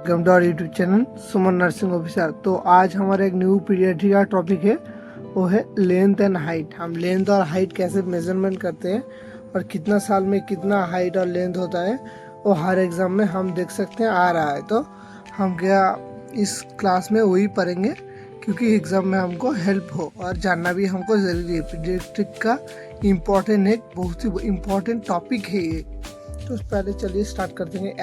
Welcome to our YouTube channel Suman nursing officer. तो आज हमारा एक न्यू पीडियाट्रिक का टॉपिक है, वो है लेंथ एंड हाइट। हम लेंथ और हाइट कैसे मेजरमेंट करते हैं और कितना साल में कितना हाइट और लेंथ होता है वो हर एग्ज़ाम में हम देख सकते हैं आ रहा है। तो हम क्या इस क्लास में वही पढ़ेंगे क्योंकि एग्ज़ाम में हमको हेल्प हो और जानना भी हमको ज़रूरी है। पीडियाट्रिक का इम्पोर्टेंट एक बहुत ही इम्पोर्टेंट टॉपिक है ये। तो पहले चलिए स्टार्ट करते हैं।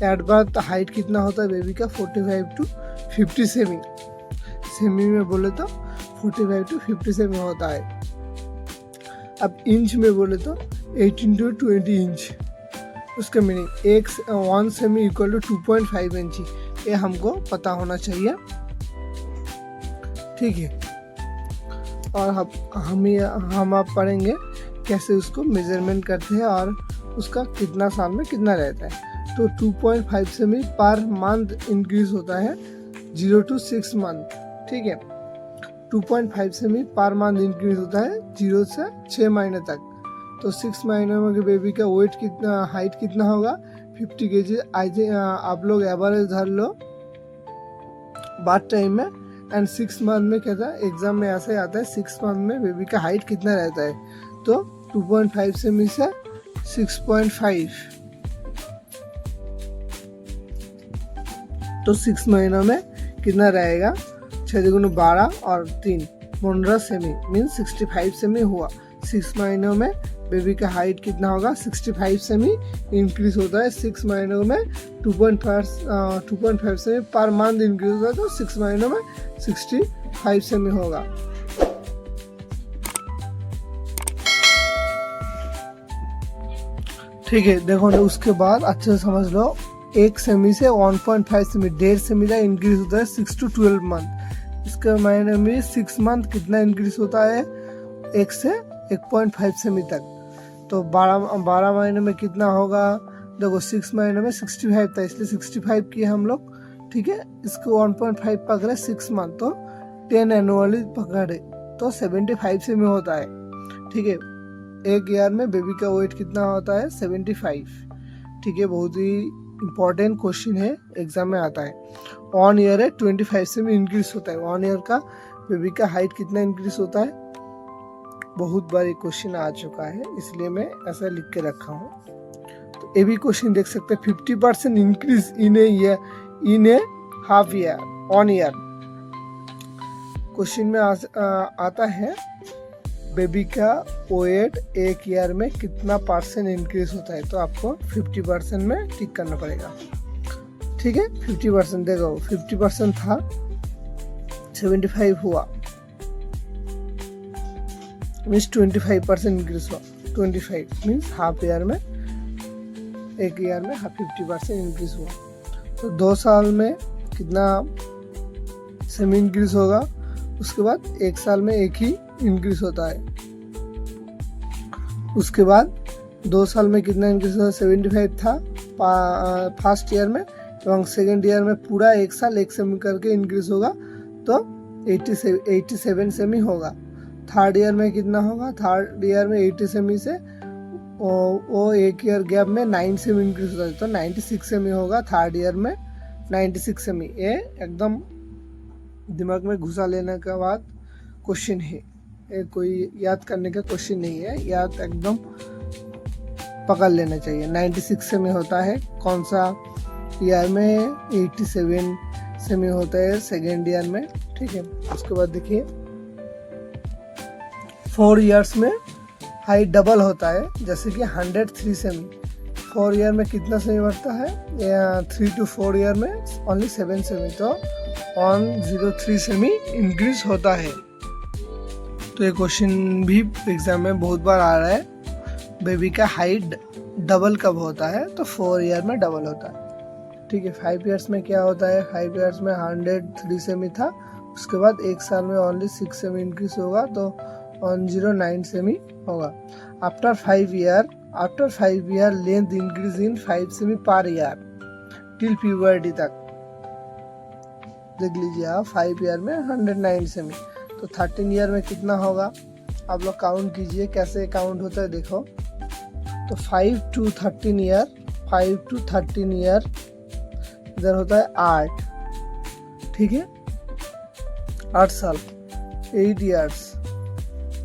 एट बर्थ हाइट कितना होता है बेबी का? 45 to 50 सेमी। सेमी में बोले तो 45 to 50 सेमी होता है। अब इंच में बोले तो 18 to 20 इंच। उसका मीनिंग 1 सेमी इक्वल टू 2.5 इंच, ये हमको पता होना चाहिए, ठीक है। और हम आप पढ़ेंगे कैसे उसको मेजरमेंट करते हैं और उसका कितना साल में कितना रहता है। तो 2.5 सेमी पर मंथ इंक्रीज होता है 0 to 6 मंथ, ठीक है। 2.5 सेमी पर मंथ इंक्रीज होता है 0 से 6 महीने तक। तो 6 महीने में बेबी का वेट कितना, हाइट कितना होगा? 50 kg। आप लोग एवरेज धर लो बात टाइम में। एंड 6 मंथ में क्या था, एग्जाम में ऐसे आता है 6 मंथ में बेबी का हाइट कितना रहता है। तो 2.5 सेमी से 6.5, तो 6 महीनों में कितना रहेगा? 6 दूनी 12 और 3 15 सेमी मीन 65 सेमी हुआ। 6 महीनों में बेबी का हाइट कितना होगा? 65 सेमी इंक्रीज होता है 6 महीनों में। 2.5 सेमी पर मंथ इंक्रीज होता है, तो 6 महीनों में 65 सेमी होगा। ठीक है, देखो ना, उसके बाद अच्छे से समझ लो। 1 सेमी से 1.5 सेमी, 1.5 सेमी का इंक्रीज होता है 6 to 12 मंथ। इसके महीने में 6 मंथ कितना इंक्रीज होता है? 1 से 1.5 सेमी तक। तो 12 महीने में कितना होगा? देखो 6 महीने में 65 था, इसलिए 65 किए हम लोग, ठीक है। इसको 1.5 पकड़े 6 मंथ, तो 10 एनुअली पकड़े तो 75 सेमी होता है, ठीक है। एक ईयर में बेबी का वेट कितना होता है? 75, ठीक है। बहुत ही इम्पोर्टेंट क्वेश्चन है, एग्जाम में आता है। 1 ईयर है 25 सेमी इंक्रीज होता है। 1 ईयर का बेबी का हाइट कितना इंक्रीज होता है? बहुत बार ये क्वेश्चन आ चुका है, इसलिए मैं ऐसा लिख के रखा हूँ। तो ये भी क्वेश्चन देख सकते हैं। 50% increase in A half year, 1 year. Question में आता है बेबी का वेट 1 ईयर में कितना % इंक्रीज होता है। तो आपको 50% में टिक करना पड़ेगा, ठीक है। 50% देखो, 50% था 75 हुआ, मीन्स 25% इंक्रीज हुआ। 25 मीन्स हाफ ईयर में, 1 ईयर में 50% इंक्रीज हुआ। तो 2 साल में कितना सेमी इंक्रीज होगा? उसके बाद 1 साल में 1 ही इंक्रीज होता है। उसके बाद 2 साल में कितना इंक्रीज होता है? 75 था फर्स्ट ईयर में, এবং सेकेंड ईयर में पूरा 1 साल 1 सेमी करके इंक्रीज होगा, तो 87 सेमी होगा। थर्ड ईयर में कितना होगा? थर्ड ईयर में 80 सेमी से वो 1 ईयर गैप में 9 सेमी इंक्रीज होता है, तो 96 सेमी होगा थर्ड ईयर में। 96 सेमी, ये एकदम दिमाग में घुसा लेने के बाद क्वेश्चन है, ये कोई याद करने का क्वेश्चन नहीं है, याद एकदम पकड़ लेना चाहिए। 96 सेमी होता है कौन सा ईयर में? 87 सेमी होता है सेकेंड ईयर में, ठीक है। उसके बाद देखिए 4 इयर्स में हाइट डबल होता है, जैसे कि 103 सेमी। 4 ईयर में कितना सेमी बढ़ता है? 3 to 4 ईयर में ओनली 7 सेमी, तो 103 सेमी इंक्रीज होता है। तो ये क्वेश्चन भी एग्जाम में बहुत बार आ रहा है, बेबी का हाइट डबल कब होता है? तो 4 ईयर में डबल होता है, ठीक है। 5 इयर्स में क्या होता है? 5 इयर्स में 103 सेमी था, उसके बाद 1 साल में ओनली 6 सेमी इंक्रीज होगा, तो 109 सेमी होगा। After 5 year length increase in 5 semi per year till puberty तक। देख लीजिए आप, 5 ईयर में 109 सेमी, तो 13 ईयर में कितना होगा? आप लोग काउंट कीजिए, कैसे काउंट होता है देखो। तो 5 to 13 ईयर इधर होता है 8, ठीक है, 8 साल, 8 years।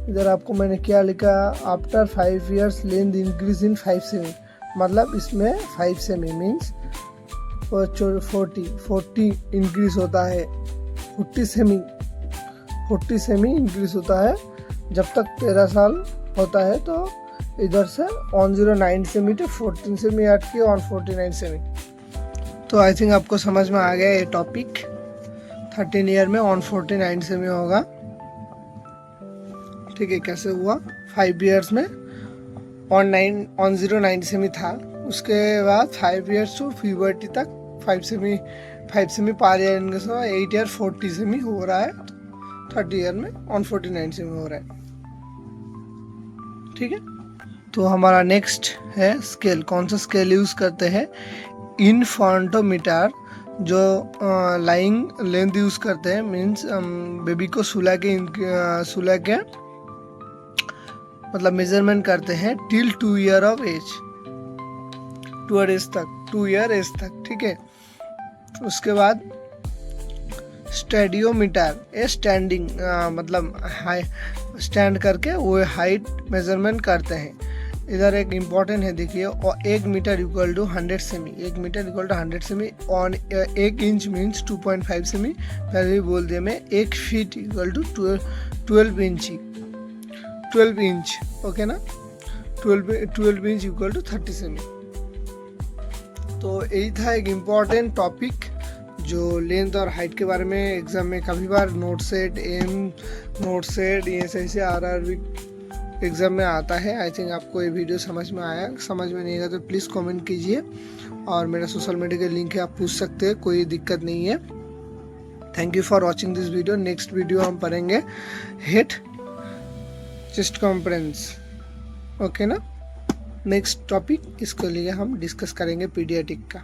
इधर आपको मैंने क्या लिखा, after 5 years length increase in 5 semi, मतलब इसमें 5 सेमी मीन्स 40 इंक्रीज होता है, 40 सेमी इंक्रीज होता है जब तक 13 साल होता है। तो इधर से 109 सेमी तो 14 सेमी ऐड किए 149 सेमी। तो आई थिंक आपको समझ में आ गया ये टॉपिक। 13 ईयर में 149 सेमी होगा, ठीक है। कैसे हुआ, 5 years में 109 सेमी था, उसके बाद 5 years टू प्यूबर्टी तक 5 सेमी पार ईयर इनके 8 year 40 सेमी हो रहा है, 30 ईयर में 149 सेमी हो रहा है, ठीक है। तो हमारा नेक्स्ट है स्केल। कौन सा स्केल यूज करते हैं, इन्फेंटोमीटर, जो लाइंग लेंथ यूज करते हैं, मीन्स बेबी को सुला के मतलब मेजरमेंट करते हैं till 2 year of age, 2 year age तक, ठीक है। उसके बाद स्टेडियोमीटर, ये स्टैंडिंग मतलब हाई स्टैंड करके वो हाइट मेजरमेंट करते हैं। इधर एक इम्पॉर्टेंट है, देखिए, और 1 मीटर इक्वल टू 100 सेमी, 1 मीटर इक्वल टू 100 सेमी, और 1 इंच मीन्स 2.5 सेमी। पहले भी बोल दिया मैं, 1 feet equal to 12 inch, okay ना, 12 इंच इक्वल टू 30 सेमी। तो यही था एक इम्पॉर्टेंट टॉपिक जो लेंथ और हाइट के बारे में एग्जाम में कभी बार नोट सेट ये सही से RRB एग्ज़ाम में आता है। आई थिंक आपको ये वीडियो समझ में आया, समझ में नहीं आया तो प्लीज़ कमेंट कीजिए, और मेरा सोशल मीडिया का लिंक है, आप पूछ सकते हैं, कोई दिक्कत नहीं है। Thank you for watching this video. Next video हम पढ़ेंगे हिट चेस्ट कॉन्फ्रेंस, ओके ना। नेक्स्ट टॉपिक इसके लिए हम डिस्कस करेंगे पीडियाट्रिक का।